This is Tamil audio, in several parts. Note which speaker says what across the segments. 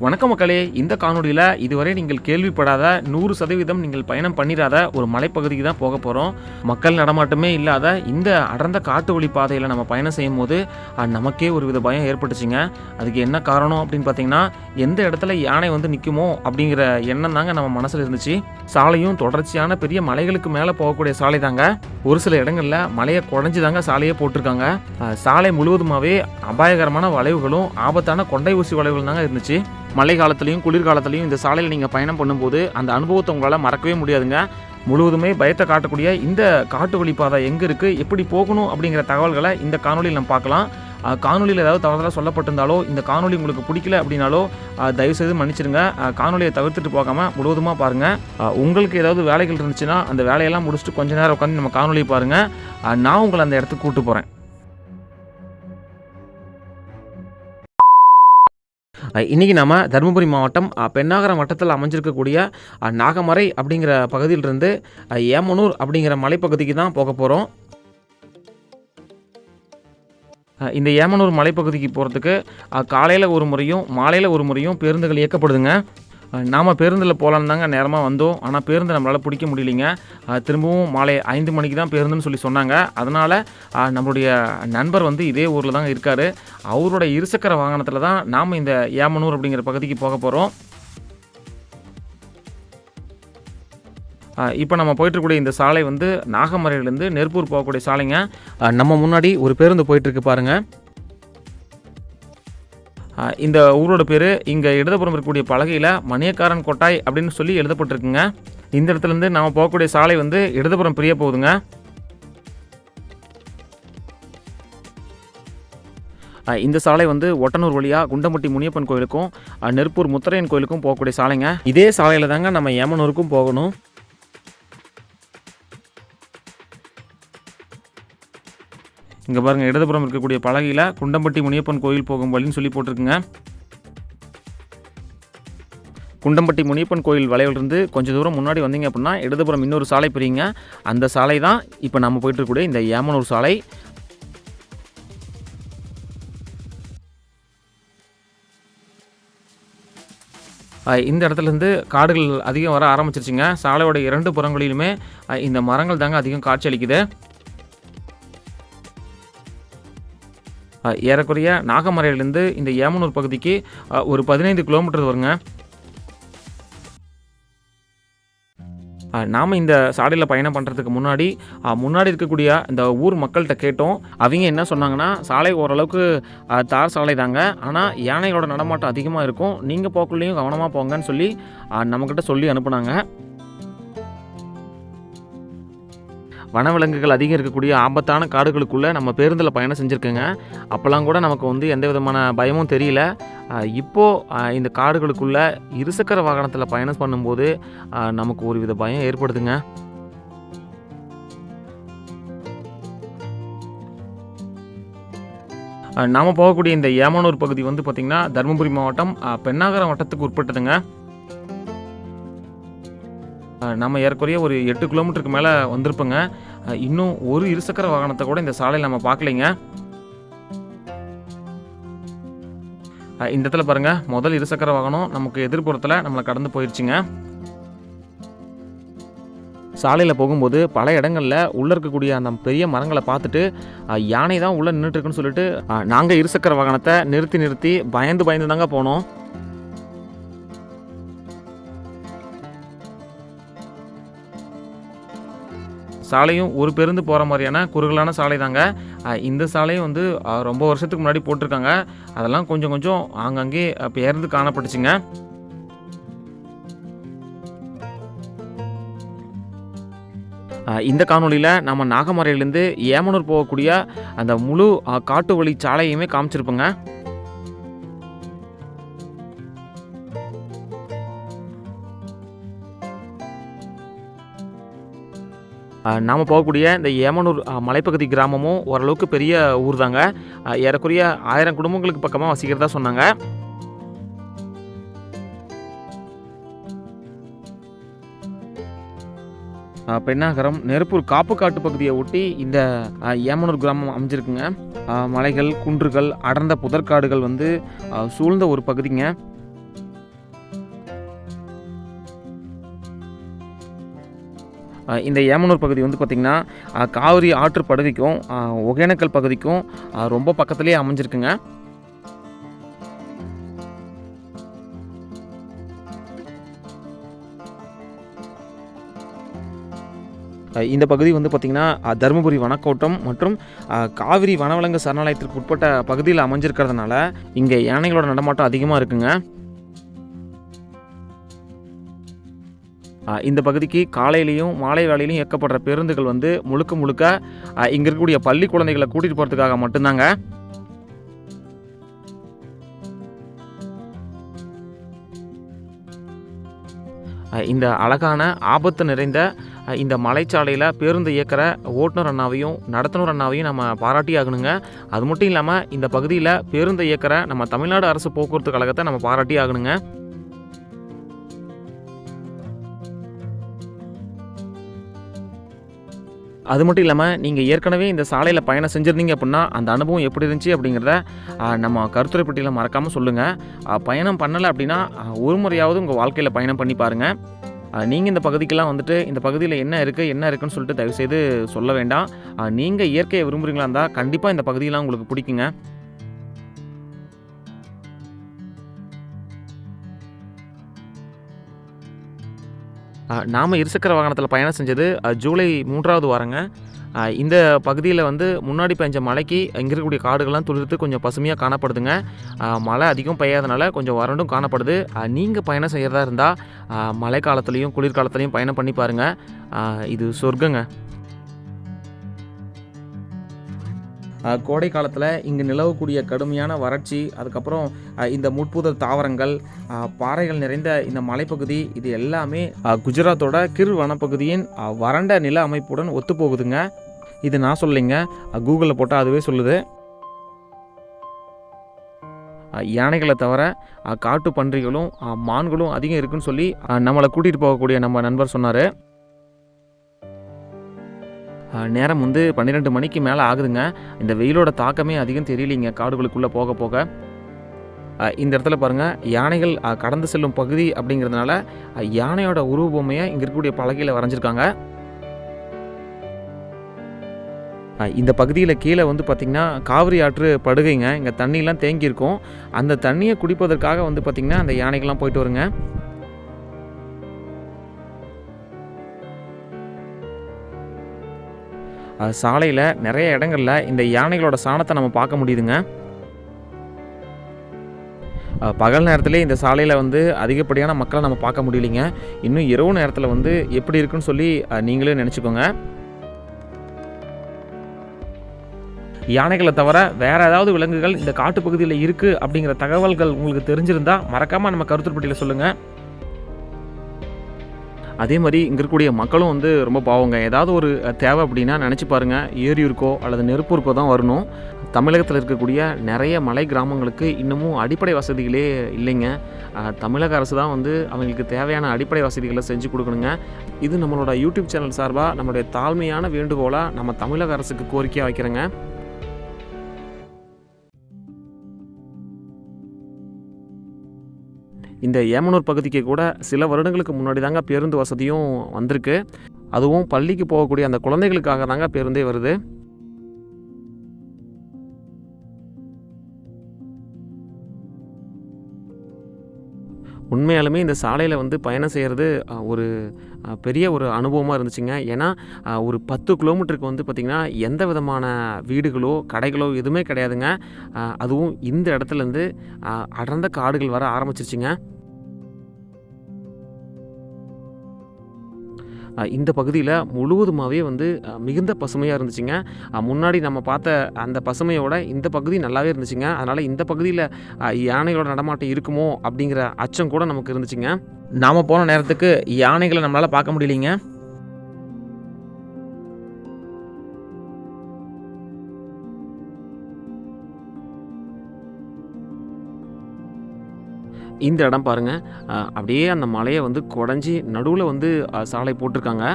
Speaker 1: வணக்கம் மக்களே, இந்த காணொலியில் இதுவரை நீங்கள் கேள்விப்படாத 100% நீங்கள் பயணம் பண்ணிடாத ஒரு மலைப்பகுதிக்கு தான் போக போகிறோம். மக்கள் நடமாட்டமே இல்லாத இந்த அடர்ந்த காட்டு வழி பாதையில் நம்ம பயணம் செய்யும் போது நமக்கே ஒரு வித பயம் ஏற்பட்டுச்சுங்க. அதுக்கு என்ன காரணம் அப்படின்னு பார்த்தீங்கன்னா, எந்த இடத்துல யானை வந்து நிற்குமோ அப்படிங்கிற எண்ணம் தாங்க நம்ம மனசில் இருந்துச்சு. சாலையும் தொடர்ச்சியான பெரிய மலைகளுக்கு மேலே போகக்கூடிய சாலை தாங்க. ஒரு சில இடங்களில் மலையை குறைஞ்சி தாங்க சாலையே போட்டிருக்காங்க. சாலை முழுவதுமாகவே அபாயகரமான வளைவுகளும் ஆபத்தான கொண்டை ஊசி வளைவுகள் தாங்க இருந்துச்சு. மழை காலத்துலையும் குளிர்காலத்துலையும் இந்த சாலையில் நீங்கள் பயணம் பண்ணும்போது அந்த அனுபவத்தை உங்களால் மறக்கவே முடியாதுங்க. முழுவதுமே பயத்தை காட்டக்கூடிய இந்த காட்டு வழி பாதை எங்கே இருக்குது, எப்படி போகணும் அப்படிங்கிற தகவல்களை இந்த காணொலியில் நம்ம பார்க்கலாம். காணொலியில் ஏதாவது தவறுதலாக சொல்லப்பட்டிருந்தாலோ, இந்த காணொலி உங்களுக்கு பிடிக்கல அப்படின்னாலோ தயவுசெய்து மன்னிச்சிடுங்க. காணொலியை தவிர்த்துட்டு போகாமல் முழுவதுமாக பாருங்கள். உங்களுக்கு ஏதாவது வேலைகள் இருந்துச்சுன்னா அந்த வேலையெல்லாம் முடிச்சுட்டு கொஞ்ச நேரம் உட்காந்து நம்ம காணொலியை பாருங்கள். நான் உங்களை அந்த இடத்துக்கு கூப்பிட்டு போகிறேன். இன்றைக்கி நம்ம தருமபுரி மாவட்டம் பென்னாகரம் வட்டத்தில் அமைஞ்சிருக்கக்கூடிய நாகமரை அப்படிங்கிற பகுதியிலிருந்து ஏமனூர் அப்படிங்கிற மலைப்பகுதிக்கு தான் போக போகிறோம். இந்த ஏமனூர் மலைப்பகுதிக்கு போகிறதுக்கு காலையில் ஒரு முறையும் மாலையில் ஒரு முறையும் பேருந்துகள் இயக்கப்படுதுங்க. நாம் பேருந்தில் போகலான்னு தாங்க நேரமாக வந்தோம். ஆனால் பேருந்து நம்மளால் பிடிக்க முடியலைங்க. திரும்பவும் மாலை 5 மணிக்கு தான் பேருந்துன்னு சொல்லி சொன்னாங்க. அதனால் நம்மளுடைய நண்பர் வந்து இதே ஊரில் தாங்க இருக்கார். அவரோட இருசக்கர வாகனத்தில் தான் நாம் இந்த ஏமனூர் அப்படிங்கிற பகுதிக்கு போக போகிறோம். இப்போ நம்ம போயிட்டுருக்கூடிய இந்த சாலை வந்து நாகமரையிலேருந்து நெருப்பூர் போகக்கூடிய சாலைங்க. நம்ம முன்னாடி ஒரு பேருந்து போயிட்டுருக்கு பாருங்கள். இந்த ஊரோட பேர் இங்கே இடதுபுறம் இருக்கக்கூடிய பலகையில் மணியக்காரன் கொட்டாய் அப்படின்னு சொல்லி எழுதப்பட்டிருக்குங்க. இந்த இடத்துலேருந்து நம்ம போகக்கூடிய சாலை வந்து இடதுபுறம் பிரிய போகுதுங்க. இந்த சாலை வந்து ஒட்டனூர் வழியாக குண்டம்பட்டி முனியப்பன் கோயிலுக்கும் நெருப்பூர் முத்தரையன் கோயிலுக்கும் போகக்கூடிய சாலைங்க. இதே சாலையில் தாங்க நம்ம ஏமனூருக்கும் போகணும். இங்கே பாருங்கள், இடதுபுறம் இருக்கக்கூடிய பலகையில் குண்டம்பட்டி முனியப்பன் கோயில் போகும் வழின்னு சொல்லி போட்டிருக்குங்க. குண்டம்பட்டி முனியப்பன் கோயில் வளைவிலிருந்து கொஞ்சம் தூரம் முன்னாடி வந்தீங்க அப்படின்னா இடதுபுறம் இன்னொரு சாலை பிரியுங்க. அந்த சாலை தான் இப்போ நம்ம போயிட்டு இருக்கக்கூடிய இந்த ஏமனூர் சாலை. இந்த இடத்துலேருந்து காடுகள் அதிகம் வர ஆரம்பிச்சிருச்சுங்க. சாலையோட 2 புறங்களிலுமே இந்த மரங்கள் தாங்க அதிகம் காட்சி அளிக்குது. ஏறக்குறைய நாகமரையிலேருந்து இந்த ஏமனூர் பகுதிக்கு ஒரு 15 கிலோமீட்டர் வருங்க. நாம் இந்த சாலையில் பயணம் பண்ணுறதுக்கு முன்னாடி இருக்கக்கூடிய இந்த ஊர் மக்கள்கிட்ட கேட்டோம். அவங்க என்ன சொன்னாங்கன்னா, சாலை ஓரளவுக்கு தார் சாலை தாங்க, ஆனால் யானைகளோட நடமாட்டம் அதிகமாக இருக்கும், நீங்கள் போக்குள்ளேயும் கவனமாக போங்கன்னு சொல்லி நம்மக்கிட்ட சொல்லி அனுப்புனாங்க. வனவிலங்குகள் அதிகம் இருக்கக்கூடிய ஆபத்தான காடுகளுக்குள்ளே நம்ம பேருந்தில் பயணம் செஞ்சுருக்கோங்க. அப்போல்லாம் கூட நமக்கு வந்து எந்த விதமான பயமும் தெரியல. இப்போது இந்த காடுகளுக்குள்ளே இருசக்கர வாகனத்தில் பயணம் பண்ணும்போது நமக்கு ஒரு வித பயம் ஏற்படுதுங்க. நாம் போகக்கூடிய இந்த ஏமனூர் பகுதி வந்து பார்த்திங்கன்னா தருமபுரி மாவட்டம் பென்னாகரம் வட்டத்துக்கு உட்பட்டதுங்க. நம்ம ஏறக்குறைய ஒரு 8 கிலோமீட்டருக்கு மேலே வந்திருப்போங்க. இன்னும் ஒரு இருசக்கர வாகனத்தை கூட இந்த சாலையில் நம்ம பார்க்கலைங்க. இந்த இடத்துல பாருங்கள், முதல் இருசக்கர வாகனம் நமக்கு எதிர்ப்புறத்தில் நம்மளை கடந்து போயிடுச்சுங்க. சாலையில் போகும்போது பல இடங்களில் உள்ளே இருக்கக்கூடிய அந்த பெரிய மரங்களை பார்த்துட்டு யானை தான் உள்ளே நின்றுட்டுருக்குன்னு சொல்லிட்டு நாங்கள் இருசக்கர வாகனத்தை நிறுத்தி பயந்து தாங்க போனோம். சாலையும் ஒரு பேருந்து போகிற மாதிரியான குறுகலான சாலை தாங்க. இந்த சாலையும் வந்து ரொம்ப வருஷத்துக்கு முன்னாடி போட்டிருக்காங்க. அதெல்லாம் கொஞ்சம் ஆங்காங்கே பேருந்து காணப்பட்டுச்சுங்க. இந்த காணொலியில் நம்ம நாகமரையிலேருந்து ஏமனூர் போகக்கூடிய அந்த முழு காட்டு வழி சாலையுமே காமிச்சிருப்போங்க. நாம் போகக்கூடிய இந்த ஏமனூர் மலைப்பகுதி கிராமமும் ஓரளவுக்கு பெரிய ஊர் தாங்க. ஏறக்குறைய 1000 குடும்பங்களுக்கு பக்கமாக வசிக்கிறதா சொன்னாங்க. பென்னாகரம் நெருப்பூர் காப்பு காட்டு பகுதியை ஒட்டி இந்த ஏமனூர் கிராமம் அமைஞ்சிருக்குங்க. மலைகள், குன்றுகள், அடர்ந்த புதற்காடுகள் வந்து சூழ்ந்த ஒரு பகுதிங்க. இந்த ஏமனூர் பகுதி வந்து பார்த்திங்கன்னா காவிரி ஆற்று படுகைக்கும் ஒகேனக்கல் பகுதிக்கும் ரொம்ப பக்கத்துலேயே அமைஞ்சிருக்குங்க. இந்த பகுதி வந்து பார்த்திங்கன்னா தருமபுரி வனக்கோட்டம் மற்றும் காவிரி வனவிலங்கு சரணாலயத்திற்கு உட்பட்ட பகுதியில் அமைஞ்சிருக்கிறதுனால இங்கே யானைகளோட நடமாட்டம் அதிகமாக இருக்குங்க. இந்த பகுதிக்கு காலையிலையும் மாலை வேளையிலையும் இயக்கப்படுற பேருந்துகள் வந்து முழுக்க முழுக்க இங்கே இருக்கக்கூடிய பள்ளி குழந்தைகளை கூட்டிகிட்டு போகிறதுக்காக மட்டும்தாங்க. இந்த அழகான ஆபத்து நிறைந்த இந்த மலைச்சாலையில் பேருந்து இயக்கிற ஓட்டுநர் அண்ணாவையும் நடத்துனர் அண்ணாவையும் நம்ம பாராட்டி ஆகணுங்க. அது மட்டும் இல்லாமல் இந்த பகுதியில் பேருந்து இயக்கிற நம்ம தமிழ்நாடு அரசு போக்குவரத்து கழகத்தை நம்ம பாராட்டி ஆகணுங்க. அது மட்டும் இல்லாமல் நீங்கள் ஏற்கனவே இந்த சாலையில் பயணம் செஞ்சுருந்தீங்க அப்படின்னா அந்த அனுபவம் எப்படி இருந்துச்சு அப்படிங்கிறத நம்ம கருத்துரை பெட்டியில் மறக்காமல் சொல்லுங்கள். பயணம் பண்ணலை அப்படின்னா ஒரு முறையாவது உங்கள் வாழ்க்கையில் பயணம் பண்ணி பாருங்கள். நீங்கள் இந்த பகுதிக்கெல்லாம் வந்துட்டு இந்த பகுதியில் என்ன இருக்குன்னு சொல்லிட்டு தயவுசெய்து சொல்ல வேண்டாம். நீங்கள் இயற்கையை விரும்புகிறீங்களா இருந்தால் கண்டிப்பாக இந்த பகுதியெல்லாம் உங்களுக்கு பிடிக்குங்க. நாம் இருசக்கர வாகனத்தில் பயணம் செஞ்சது ஜூலை 3வது வாரங்க. இந்த பகுதியில் வந்து முன்னாடி பெஞ்ச மழைக்கு இங்கே இருக்கக்கூடிய காடுகள்லாம் துளிர்த்து கொஞ்சம் பசுமையாக காணப்படுதுங்க. மழை அதிகம் பெய்யாதனால கொஞ்சம் வறண்டும் காணப்படுது. நீங்கள் பயணம் செய்கிறதா இருந்தால் மழை காலத்துலேயும் குளிர்காலத்துலேயும் பயணம் பண்ணி பாருங்கள். இது சொர்க்கங்க. கோடை காலத்தில் இங்கே நிலவக்கூடிய கடுமையான வறட்சி, அதுக்கப்புறம் இந்த முட்புதர் தாவரங்கள், பாறைகள் நிறைந்த இந்த மலைப்பகுதி, இது எல்லாமே குஜராத்தோட கிர் வனப்பகுதியின் வறண்ட நில அமைப்புடன் ஒத்து போகுதுங்க. இது நான் சொல்லலைங்க, கூகுளில் போட்டால் அதுவே சொல்லுது. யானைகளை தவிர காட்டு பன்றிகளும் மான்களும் அதிகம் இருக்குன்னு சொல்லி நம்மளை கூட்டிகிட்டு போகக்கூடிய நம்ம நண்பர் சொன்னார். நேரம் வந்து 12 மணிக்கு மேலே ஆகுதுங்க. இந்த வெயிலோட தாக்கமே அதிகம் தெரியலிங்க காடுகளுக்குள்ளே போக போக. இந்த இடத்துல பாருங்கள், யானைகள் கடந்து செல்லும் பகுதி அப்படிங்கிறதுனால யானையோட உருவ பொம்மையை இங்கே இருக்கக்கூடிய பலகையில் வரைஞ்சிருக்காங்க. இந்த பகுதியில் கீழே வந்து பார்த்திங்கன்னா காவிரி ஆற்று படுகைங்க. இங்கே தண்ணியெலாம் தேங்கியிருக்கும். அந்த தண்ணியை குடிப்பதற்காக வந்து பார்த்திங்கன்னா அந்த யானைகள்லாம் போயிட்டு வருங்க. சாலையில் நிறைய இடங்களில் இந்த யானைகளோட சாணத்தை நம்ம பார்க்க முடியுதுங்க. பகல் நேரத்திலே இந்த சாலையில் வந்து அதிகப்படியான மக்களை நம்ம பார்க்க முடியலைங்க. இன்னும் இரவு நேரத்தில் வந்து எப்படி இருக்குன்னு சொல்லி நீங்களே நினச்சிக்கோங்க. யானைகளை தவிர வேறு ஏதாவது விலங்குகள் இந்த காட்டுப்பகுதியில் இருக்குது அப்படிங்கிற தகவல்கள் உங்களுக்கு தெரிஞ்சிருந்தால் மறக்காமல் நம்ம கருத்து பெட்டியில் சொல்லுங்கள். அதே மாதிரி இங்கே இருக்கக்கூடிய மக்களும் வந்து ரொம்ப பாவங்க. ஏதாவது ஒரு தேவை அப்படின்னா நினச்சி பாருங்கள், ஏரியூருக்கோ அல்லது நெருப்பூருக்கோ தான் வரணும். தமிழகத்தில் இருக்கக்கூடிய நிறைய மலை கிராமங்களுக்கு இன்னமும் அடிப்படை வசதிகளே இல்லைங்க. தமிழக அரசு தான் வந்து அவங்களுக்கு தேவையான அடிப்படை வசதிகளை செஞ்சு கொடுக்கணுங்க. இது நம்மளோட யூடியூப் சேனல் சார்பாக நம்மளுடைய தாழ்மையான வேண்டுகோளாக நம்ம தமிழக அரசுக்கு கோரிக்கையாக வைக்கிறேங்க. இந்த ஏமனூர் பகுதிக்கு கூட சில வருடங்களுக்கு முன்னாடி தாங்க பேருந்து வசதியும் வந்திருக்கு. அதுவும் பள்ளிக்கு போகக்கூடிய அந்த குழந்தைகளுக்காக தாங்க பேருந்தே வருது. உண்மையாலுமே இந்த சாலையில் வந்து பயணம் செய்கிறது ஒரு பெரிய ஒரு அனுபவமாக இருந்துச்சுங்க. ஏன்னா ஒரு 10 கிலோமீட்டருக்கு வந்து பார்த்திங்கன்னா எந்த விதமான வீடுகளோ கடைகளோ எதுவுமே கிடையாதுங்க. அதுவும் இந்த இடத்துலேருந்து அடர்ந்த காடுகள் வர ஆரம்பிச்சிருச்சுங்க. இந்த பகுதியில் முழுவதுமாகவே வந்து மிகுந்த பசுமையாக இருந்துச்சுங்க. முன்னாடி நம்ம பார்த்த அந்த பசுமையோட இந்த பகுதி நல்லாவே இருந்துச்சுங்க. அதனால் இந்த பகுதியில் யானைகளோட நடமாட்டம் இருக்குமோ அப்படிங்கிற அச்சம் கூட நமக்கு இருந்துச்சுங்க. நாம் போன நேரத்துக்கு யானைகளை நம்மளால் பார்க்க முடியலைங்க. இந்த இடம் பாருங்கள், அப்படியே அந்த மலையை வந்து குடஞ்சி நடுவில் வந்து சாலை போட்டிருக்காங்க.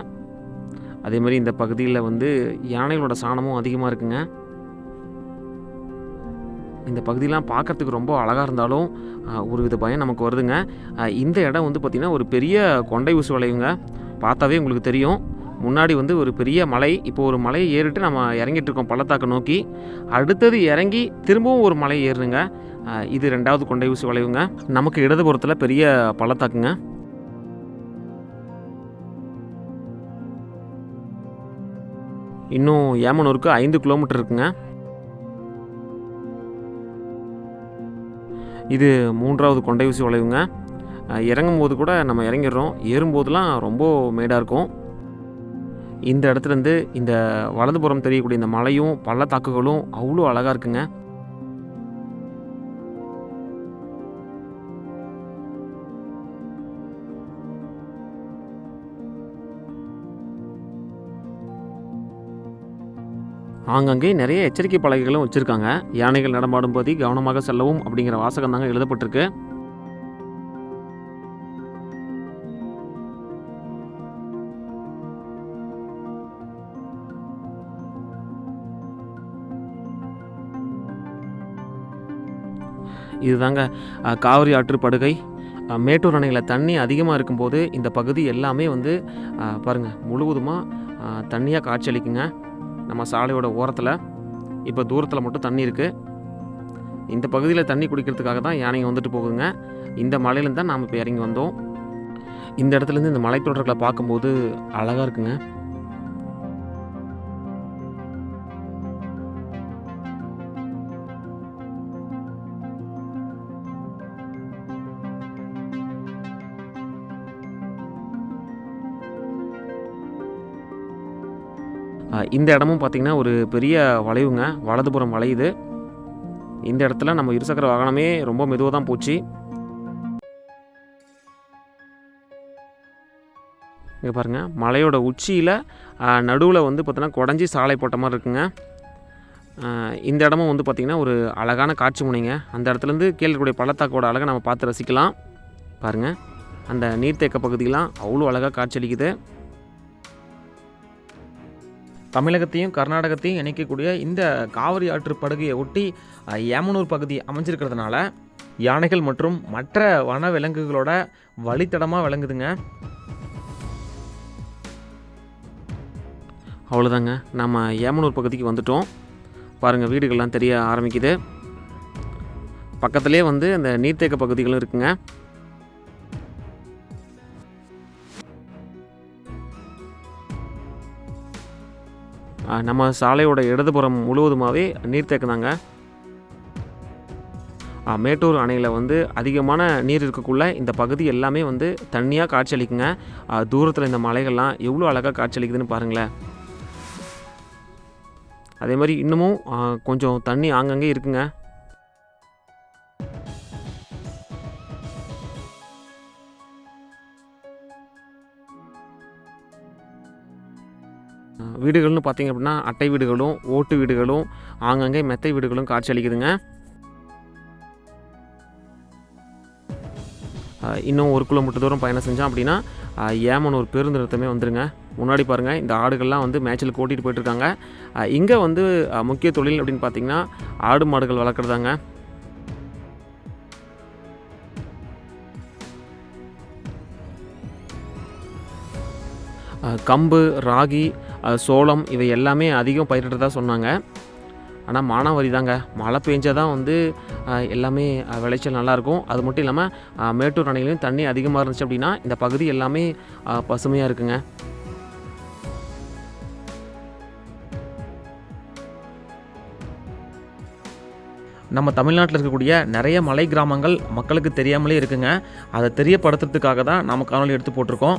Speaker 1: அதே மாதிரி இந்த பகுதியில் வந்து யானைகளோட சாணமும் அதிகமாக இருக்குங்க. இந்த பகுதியெலாம் பார்க்குறதுக்கு ரொம்ப அழகாக இருந்தாலும் ஒரு வித பயம் நமக்கு வருதுங்க. இந்த இடம் வந்து பார்த்திங்கன்னா ஒரு பெரிய கொண்டை ஊசி வளைவுங்க. பார்த்தாவே உங்களுக்கு தெரியும். முன்னாடி வந்து ஒரு பெரிய மலை, இப்போ ஒரு மலையை ஏறிட்டு நம்ம இறங்கிட்டு இருக்கோம் பள்ளத்தாக்க நோக்கி. அடுத்தது இறங்கி திரும்பவும் ஒரு மலை ஏறணுங்க. இது 2வது கொண்டை ஊசி வளைவுங்க. நமக்கு இடதுபுறத்தில் பெரிய பள்ளத்தாக்குங்க. இன்னும் ஏமனூருக்கு 5 கிலோமீட்டர் இருக்குங்க. இது 3வது கொண்டை ஊசி வளைவுங்க. இறங்கும்போது கூட நம்ம இறங்கிடுறோம். ஏறும்போதெல்லாம் ரொம்ப மேடாக இருக்கும். இந்த இடத்துலேருந்து இந்த வலதுபுறம் தெரியக்கூடிய இந்த மலையும் பள்ளத்தாக்குகளும் அவ்வளோ அழகாக இருக்குங்க. ஆங்கங்கே நிறைய எச்சரிக்கை பலகைகளும் வச்சுருக்காங்க. யானைகள் நடமாடும் போது கவனமாக செல்லவும் அப்படிங்கிற வாசகம் தாங்க எழுதப்பட்டிருக்கு. இதுதாங்க காவிரி ஆற்று படுகை. மேட்டூர் அணையில் தண்ணி அதிகமாக இருக்கும்போது இந்த பகுதி எல்லாமே வந்து பாருங்கள் முழுவதுமாக தண்ணியாக காட்சியளிக்குங்க. நம்ம சாலையோட ஓரத்தில் இப்போ தூரத்தில் மட்டும் தண்ணி இருக்குது. இந்த பகுதியில் தண்ணி குடிக்கிறதுக்காக தான் யானைங்க வந்துட்டு போகுதுங்க. இந்த மலையிலேருந்து தான் நாம் இப்போ இறங்கி வந்தோம். இந்த இடத்துலேருந்து இந்த மலைத்தொடர்களை பார்க்கும்போது அழகாக இருக்குங்க. இந்த இடமும் பார்த்திங்கன்னா ஒரு பெரிய வளைவுங்க. வலதுபுறம் வளையுது. இந்த இடத்துல நம்ம இருசக்கர வாகனமே ரொம்ப மெதுவாக தான் போச்சு. இங்கே பாருங்கள், மலையோட உச்சியில் நடுவில் வந்து பார்த்தீங்கன்னா குடஞ்சி சாலை போட்ட மாதிரி இருக்குங்க. இந்த இடமும் வந்து பார்த்திங்கன்னா ஒரு அழகான காட்சி முனைங்க. அந்த இடத்துலேருந்து கீழே இருக்கக்கூடிய பள்ளத்தாக்கோட அழகை நம்ம பார்த்து ரசிக்கலாம். பாருங்கள், அந்த நீர்த்தேக்க பகுதியெலாம் அவ்வளோ அழகாக காட்சியளிக்குது. தமிழகத்தையும் கர்நாடகத்தையும் இணைக்கக்கூடிய இந்த காவிரி ஆற்று படுகையை ஒட்டி ஏமனூர் பகுதி அமைஞ்சிருக்கிறதுனால யானைகள் மற்றும் மற்ற வன விலங்குகளோட வழித்தடமாக விளங்குதுங்க. அவ்வளோதாங்க, நம்ம ஏமனூர் பகுதிக்கு வந்துட்டோம். பாருங்கள், வீடுகள்லாம் தெரிய ஆரம்பிக்குது. பக்கத்துலேயே வந்து அந்த நீர்த்தேக்க பகுதிகளும் இருக்குங்க. நம்ம சாலையோட இடதுபுறம் முழுவதுமாகவே நீர்த்தேக்கம் தாங்க. மேட்டூர் அணையில் வந்து அதிகமான நீர் இருக்கக்குள்ள இந்த பகுதி எல்லாமே வந்து தண்ணியாக காட்சியளிக்குங்க. தூரத்தில் இந்த மலைகள்லாம் எவ்வளோ அழகாக காட்சியளிக்குதுன்னு பாருங்களேன். அதே மாதிரி இன்னமும் கொஞ்சம் தண்ணி ஆங்கங்கே இருக்குங்க. வீடுகள்னு பார்த்திங்க அப்படின்னா அட்டை வீடுகளும் ஓட்டு வீடுகளும் ஆங்கங்கே மெத்தை வீடுகளும் காட்சி அளிக்குதுங்க. இன்னும் 1 கிலோமீட்டர் தூரம் பயணம் செஞ்சோம் அப்படின்னா ஏமனூர் பேருந்து நிறுத்தமே வந்துருங்க. முன்னாடி பாருங்கள், இந்த ஆடுகள்லாம் வந்து மேய்ச்சலுக்கு ஓட்டிகிட்டு போயிட்டுருக்காங்க. இங்கே வந்து முக்கிய தொழில் அப்படின்னு பார்த்திங்கன்னா ஆடு மாடுகள் வளர்க்குறதாங்க. கம்பு, ராகி, சோளம் இவை எல்லாமே அதிகம் பயிரிடுறதா சொன்னாங்க. ஆனால் மானாவாரி தாங்க. மழை பெஞ்சால் தான் வந்து எல்லாமே விளைச்சல் நல்லாயிருக்கும். அது மட்டும் இல்லாமல் மேட்டூர் அணையிலையும் தண்ணி அதிகமாக இருந்துச்சு அப்படின்னா இந்த பகுதி எல்லாமே பசுமையாக இருக்குங்க. நம்ம தமிழ்நாட்டில் இருக்கக்கூடிய நிறைய மலை கிராமங்கள் மக்களுக்கு தெரியாமலே இருக்குங்க. அதை தெரியப்படுத்துறதுக்காக தான் நம்ம காணொலி எடுத்து போட்டிருக்கோம்.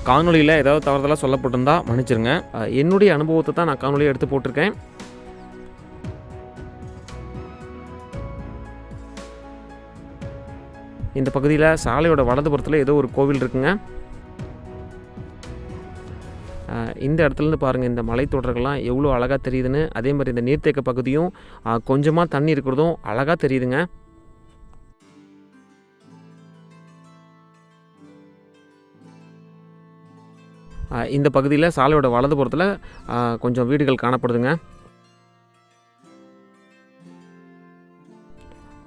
Speaker 1: காணொலியில் ஏதாவது தவறுதலாக சொல்லப்பட்டிருந்தா மன்னிச்சிருங்க. என்னுடைய அனுபவத்தை தான் நான் காணொலியை எடுத்து போட்டிருக்கேன். இந்த பகுதியில் சாலையோட வலதுபுறத்தில் ஏதோ ஒரு கோவில் இருக்குங்க. இந்த இடத்துலேருந்து பாருங்கள், இந்த மலைத்தொடர்கள்லாம் எவ்வளோ அழகாக தெரியுதுன்னு. அதே மாதிரி இந்த நீர்த்தேக்க பகுதியும் கொஞ்சமாக தண்ணி இருக்கிறதும் அழகாக தெரியுதுங்க. இந்த பகுதியில் சாலையோட வலதுபுறத்தில் கொஞ்சம் வீடுகள் காணப்படுதுங்க.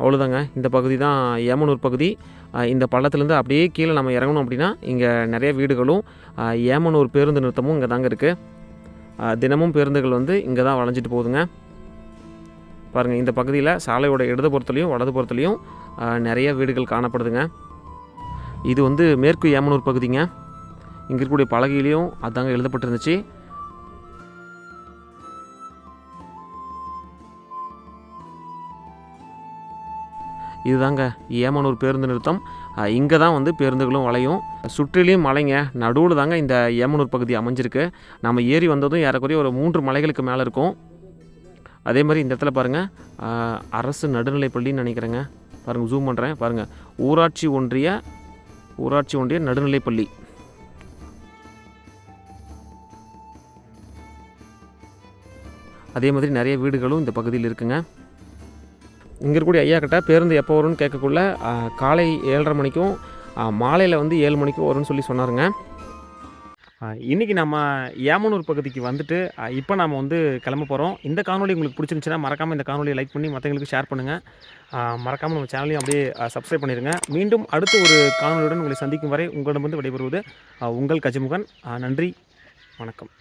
Speaker 1: அவ்வளோதாங்க. இந்த பகுதி தான் ஏமனூர் பகுதி. இந்த பள்ளத்துலேருந்து அப்படியே கீழே நம்ம இறங்கணும் அப்படின்னா இங்கே நிறைய வீடுகளும் ஏமனூர் பேருந்து நிறுத்தமும் இங்கே தாங்க இருக்குது. தினமும் பேருந்துகள் வந்து இங்கே தான் வளைஞ்சிட்டு போகுதுங்க. பாருங்கள், இந்த பகுதியில் சாலையோட இடதுபுறத்துலேயும் வலதுபுறத்துலேயும் நிறைய வீடுகள் காணப்படுதுங்க. இது வந்து மேற்கு ஏமனூர் பகுதிங்க. இங்கே இருக்கக்கூடிய பலகையிலையும் அதாங்க எழுதப்பட்டிருந்துச்சு. இதுதாங்க ஏமனூர் பேருந்து நிறுத்தம். இங்கே தான் வந்து பேருந்துகளும் வளையும். சுற்றிலையும் மலைங்க, நடுவில் தாங்க இந்த ஏமனூர் பகுதி அமைஞ்சிருக்கு. நம்ம ஏறி வந்ததும் ஏறக்குறைய ஒரு 3 மலைகளுக்கு மேலே இருக்கும். அதே மாதிரி இந்த இடத்துல பாருங்கள், அரசு நடுநிலைப்பள்ளின்னு நினைக்கிறேங்க. பாருங்கள், ஜூம் பண்ணுறேன் பாருங்கள், ஊராட்சி ஒன்றிய நடுநிலைப்பள்ளி. அதே மாதிரி நிறைய வீடுகளும் இந்த பகுதியில் இருக்குங்க. இங்கே இருக்கக்கூடிய ஐயா கிட்ட பேருந்து எப்போ வரும்னு கேட்கக்குள்ள காலை 7:30 மணிக்கும் மாலையில் வந்து 7 மணிக்கும் வரும்னு சொல்லி சொன்னாருங்க. இன்றைக்கி நம்ம ஏமனூர் பகுதிக்கு வந்துட்டு இப்போ நாம் வந்து கிளம்ப போகிறோம். இந்த காணொலி உங்களுக்கு பிடிச்சிருந்துச்சுன்னா மறக்காமல் இந்த காணொலியை லைக் பண்ணி மற்றவங்களுக்கு ஷேர் பண்ணுங்கள். மறக்காமல் நம்ம சேனலையும் அப்படியே சப்ஸ்கிரைப் பண்ணிடுங்க. மீண்டும் அடுத்த ஒரு காணொலியுடன் உங்களை சந்திக்கும் வரை உங்களிடமிருந்து விடைபெறுவது உங்கள் கஜமுகன். நன்றி, வணக்கம்.